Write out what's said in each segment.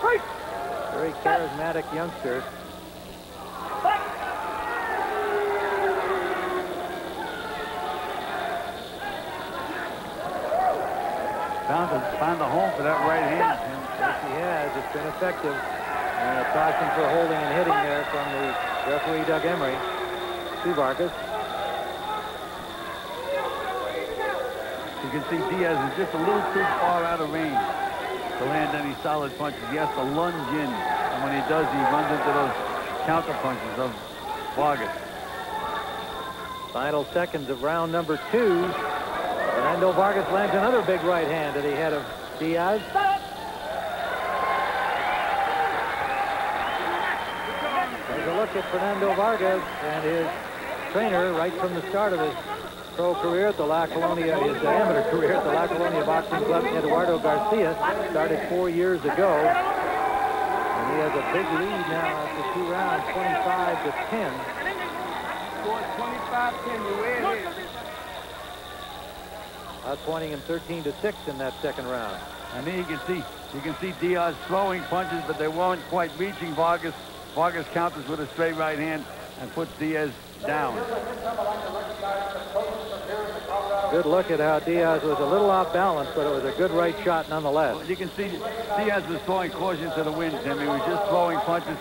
Very charismatic youngster. Found the home for that right hand. Yes, he has. It's been effective. And a caution for holding and hitting there from the referee, Doug Emery, to Vargas. You can see Diaz is just a little too far out of range to land any solid punches. He has to lunge in, and when he does, he runs into those counter punches of Vargas. Final seconds of round number 2. Fernando Vargas lands another big right hand to the head of Diaz. There's a look at Fernando Vargas and his trainer right from the start of his pro career at the La Colonia, his amateur career at the La Colonia Boxing Club. Eduardo Garcia started 4 years ago. And he has a big lead now after 2 rounds, 25-10. Scored 25-10, you win it. Outpointing him 13-6 in that second round. And then you can see Diaz throwing punches, but they weren't quite reaching Vargas. Vargas counters with a straight right hand and puts Diaz down. Good look at how Diaz was a little off balance, but it was a good right shot nonetheless. Well, you can see Diaz was throwing caution to the wind, Tim. He was just throwing punches,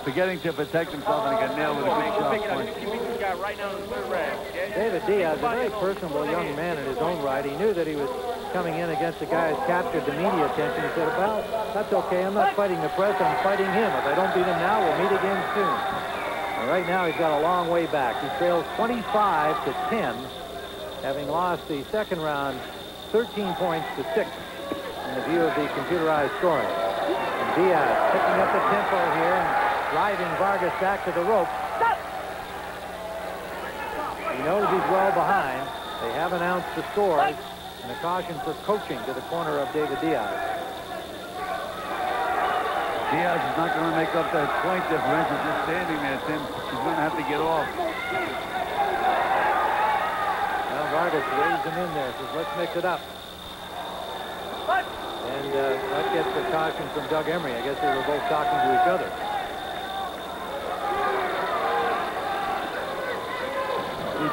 forgetting to protect himself, and he got nailed with a good shot punch. You beat this guy right now in the third round, okay? David Diaz, a very personable young man in his own right. He knew that he was coming in against a guy who's captured the media attention. He said, well, that's okay. I'm not fighting the press. I'm fighting him. If I don't beat him now, we'll meet again soon. And right now, he's got a long way back. He trails 25-10, having lost the second round 13 points to 6 in the view of the computerized scoring. And Diaz picking up the tempo here and driving Vargas back to the rope. He knows he's well behind. They have announced the scores and a caution for coaching to the corner of David Diaz. Diaz is not going to make up that point differential just standing there, Tim. He's going to have to get off. Well, Vargas waves him in there, says, let's mix it up. And that gets the caution from Doug Emery. I guess they were both talking to each other.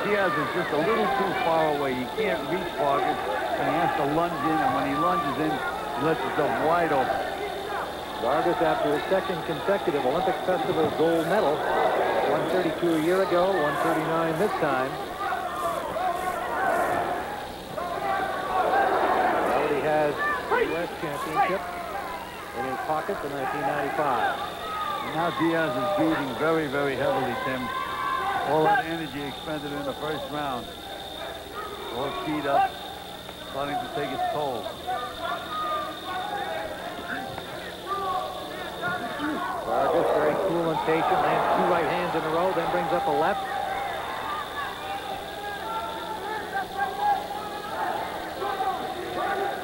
Diaz is just a little too far away. He can't reach Vargas, and he has to lunge in, and when he lunges in, he lets himself wide open. Vargas, after his second consecutive Olympic Festival gold medal, 132 a year ago, 139 this time. He already has the U.S. championship in his pocket for 1995. And now Diaz is breathing very, very heavily, Tim. All that energy expended in the first round. All keyed up, starting to take its toll. Vargas very cool and patient, lands 2 right hands in a row, then brings up a left.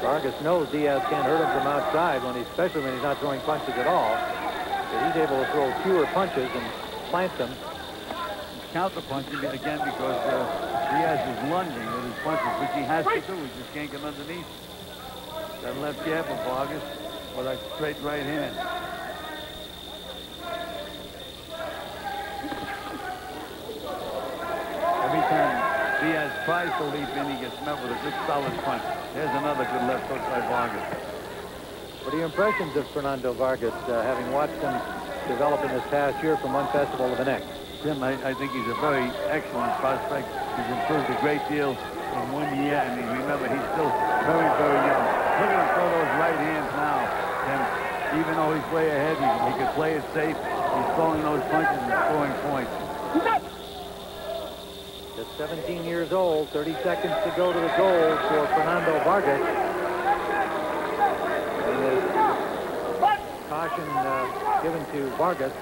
Vargas knows Diaz can't hurt him from outside, especially when he's not throwing punches at all. So he's able to throw fewer punches and plant them. Counter punching again because Diaz is lunging with his punches, which he has to do. He just can't get underneath that left jab of Vargas or that straight right hand. Every time Diaz tries to leap in, he gets met with a good solid punch. There's another good left hook by Vargas. What are your impressions of Fernando Vargas, having watched him develop in this past year from one festival to the next? Tim, I think he's a very excellent prospect. He's improved a great deal in 1 year, and remember, he's still very, very young. Look at him throw those right hands now, Tim. Even though he's way ahead, he can play it safe. He's throwing those punches and scoring points. Just 17 years old, 30 seconds to go to the goal for Fernando Vargas. And there's caution given to Vargas.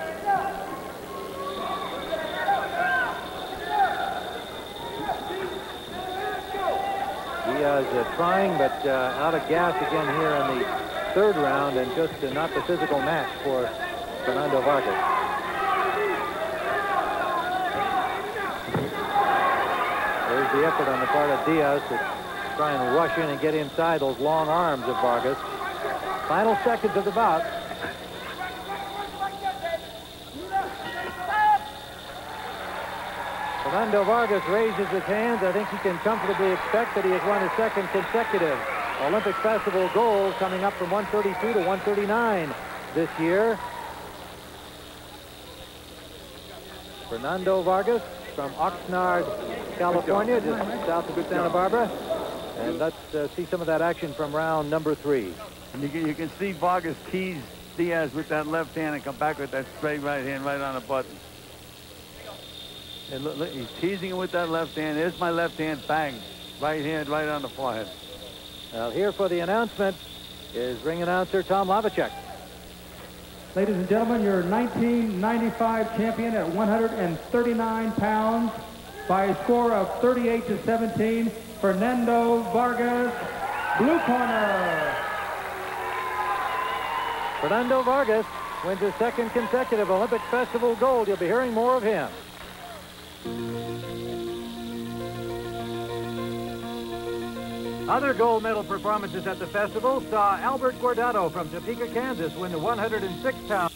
Diaz trying, but out of gas again here in the third round, and just not the physical match for Fernando Vargas. There's the effort on the part of Diaz to try and rush in and get inside those long arms of Vargas. Final seconds of the bout. Fernando Vargas raises his hands. I think he can comfortably expect that he has won his second consecutive Olympic Festival gold, coming up from 132 to 139 this year. Fernando Vargas from Oxnard, California, just south of Santa Barbara. And let's see some of that action from round number 3. And you can see Vargas tease Diaz with that left hand and come back with that straight right hand right on the button. And look, he's teasing him with that left hand. Here's my left hand, bang. Right hand right on the forehead. Now here for the announcement is ring announcer Tom Lavacek. Ladies and gentlemen, your 1995 champion at 139 pounds by a score of 38-17, Fernando Vargas, blue corner. Fernando Vargas wins his second consecutive Olympic Festival gold. You'll be hearing more of him. Other gold medal performances at the festival saw Albert Guardado from Topeka, Kansas win the 106-pound